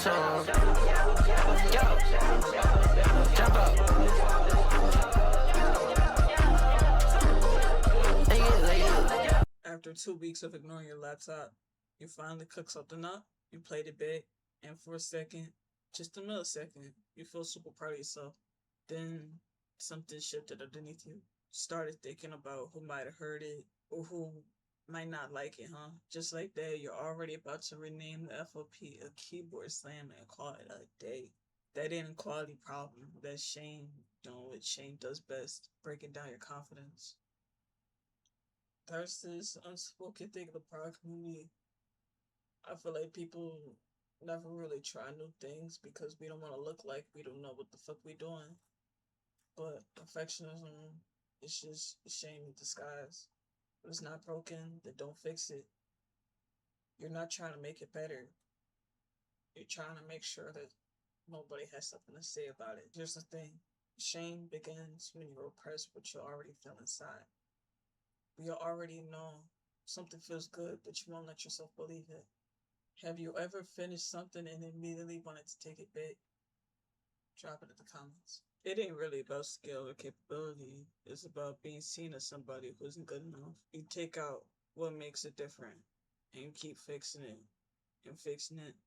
So, yo, jump up. After 2 weeks of ignoring your laptop, you finally cook something up, you played it big, and for a second, just a millisecond, you feel super proud of yourself. Then something shifted underneath you. Started thinking about who might have heard it or who might not like it, huh? Just like that, you're already about to rename the FOP a keyboard slam and call it a day. That inequality problem, that shame, what shame does best, breaking down your confidence. There's this unspoken thing in the pride community. I feel like people never really try new things because we don't want to look like we don't know what the fuck we doing. But perfectionism is just shame in disguise. If it's not broken, then don't fix it. You're not trying to make it better. You're trying to make sure that nobody has something to say about it. Here's the thing. Shame begins when you repress what you already feel inside. You already know something feels good, but you won't let yourself believe it. Have you ever finished something and immediately wanted to take it back? Drop it in the comments. It ain't really about skill or capability. It's about being seen as somebody who isn't good enough. You take out what makes it different and you keep fixing it and fixing it.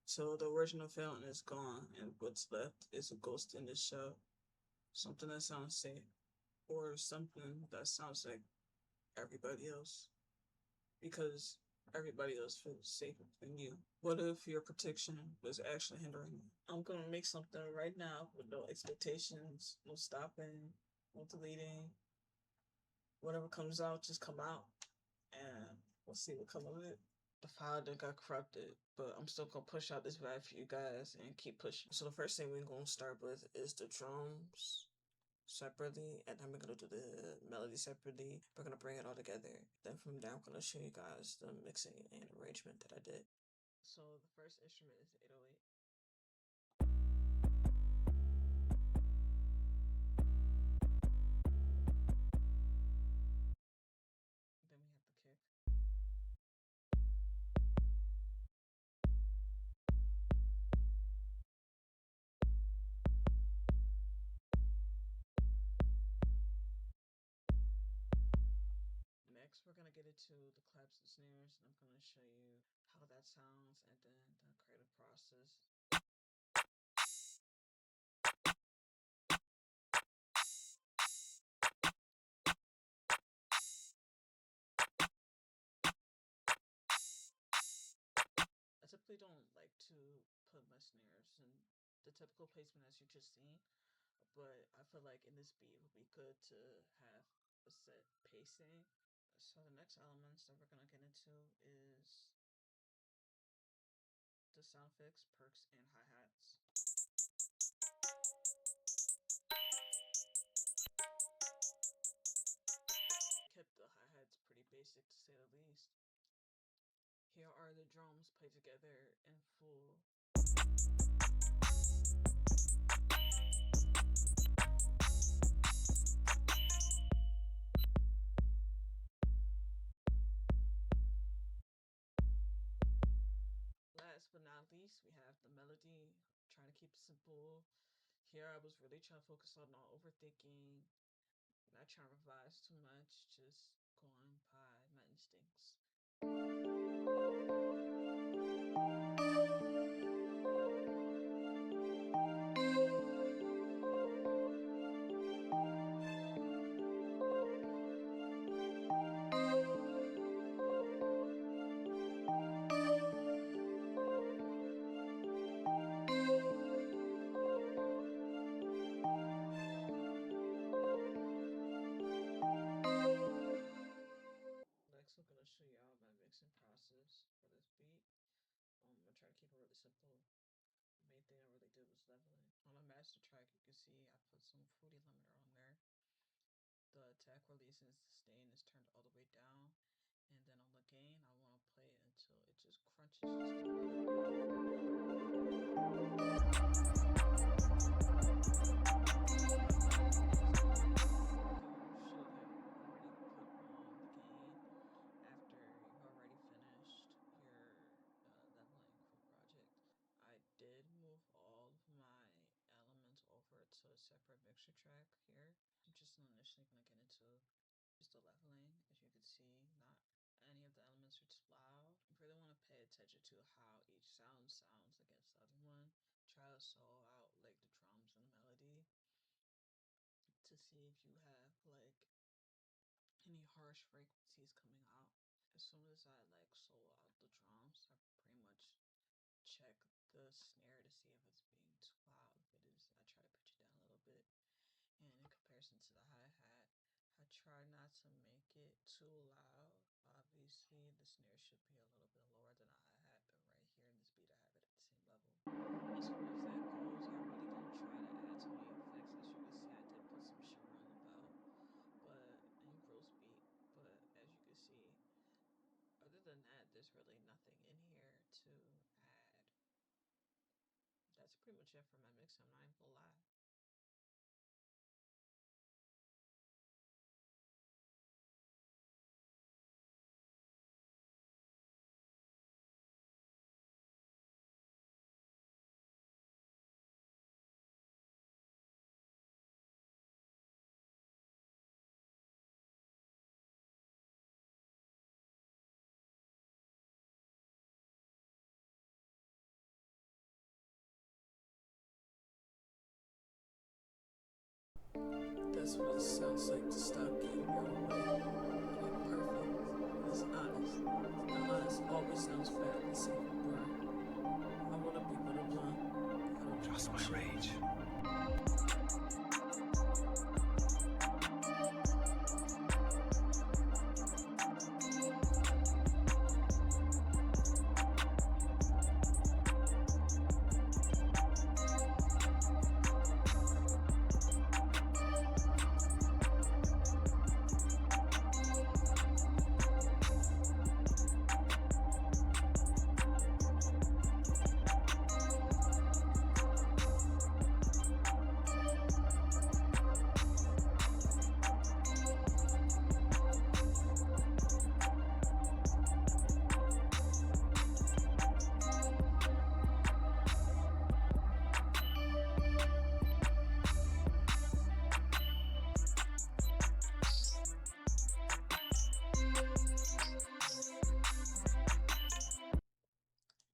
So the original feeling is gone and what's left is a ghost in the shell. Something that sounds safe or something that sounds like everybody else. Because everybody else feels safer than you. What if your protection was actually hindering you? I'm gonna make something right now with no expectations, no stopping, no deleting. Whatever comes out, just come out, and we'll see what comes of it. The file that got corrupted, but I'm still gonna push out this vibe for you guys and keep pushing. So the first thing we're gonna start with is the drums separately, and then we're gonna do the melody separately. We're gonna bring it all together. Then from there, I'm gonna show you guys the mixing and arrangement that I did. So the first instrument is the 808. Then we have the kick. Next, we're gonna get into the claps and snares, and I'm gonna show you how that sounds and then the creative process. I typically don't like to put my snares in the typical placement as you just seen, but I feel like in this beat it would be good to have a set pacing. So the next elements that we're gonna get into is the sound effects, perks, and hi-hats. Kept the hi-hats pretty basic to say the least. Here are the drums played together in full. Last but not least, we have the melody. Trying to keep it simple. Here I was really trying to focus on not overthinking, not trying to revise too much, just going by my instincts. Next, I'm gonna show y'all my mixing process for this beat. I'm gonna try to keep it really simple. The main thing I really did was leveling. On my master track, you can see I put some fruity limiter on there. The attack, release, and sustain is turned all the way down. And then on the gain, I want to play it until it just crunches just after you've already finished your leveling crew project. I did a separate mixer track here. I'm just initially going to get into just the leveling. As you can see, not any of the elements are too loud. You really want to pay attention to how each sound sounds against the other one. Try to solo out like the drums and the melody to see if you have like any harsh frequencies coming out. As soon as I like solo out the drums, I pretty much check the snare to see if it's being too loud. If it is, I try to pitch it down a little bit. And in comparison to the hi-hat, I try not to make it too loud. Obviously, the snare should be a little bit lower than a hi-hat, but right here in this beat, I have it at the same level. As far as that goes, I really don't try to add too many effects. As you can see, I did put some shimmer on the bell, but and gross beat. But as you can see, other than that, there's really nothing in here to add. That's pretty much it for my mix. I'm not even gonna lie. That's what it sounds like to stop getting your own way. It ain't perfect. It's honest. And honest always sounds better than safe and burn. I wanna be with a blunt. I don't trust my rage.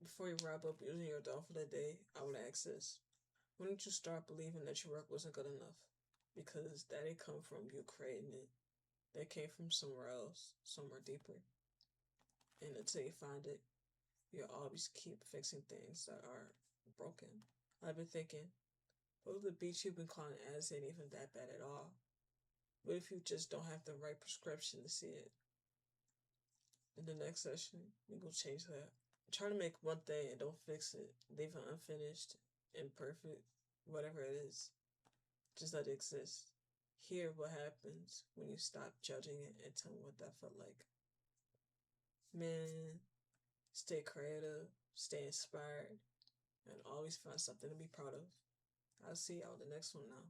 Before you wrap up using your doll for the day, I would ask this. When did you start believing that your work wasn't good enough? Because that didn't come from you creating it. That came from somewhere else, somewhere deeper. And until you find it, you'll always keep fixing things that are broken. I've been thinking, what if the beat you've been calling ads ain't even that bad at all? What if you just don't have the right prescription to see it? In the next session, we go change that. Try to make one thing and don't fix it. Leave it unfinished, imperfect, whatever it is. Just let it exist. Hear what happens when you stop judging it and tell me what that felt like. Man, stay creative, stay inspired, and always find something to be proud of. I'll see y'all in the next one now.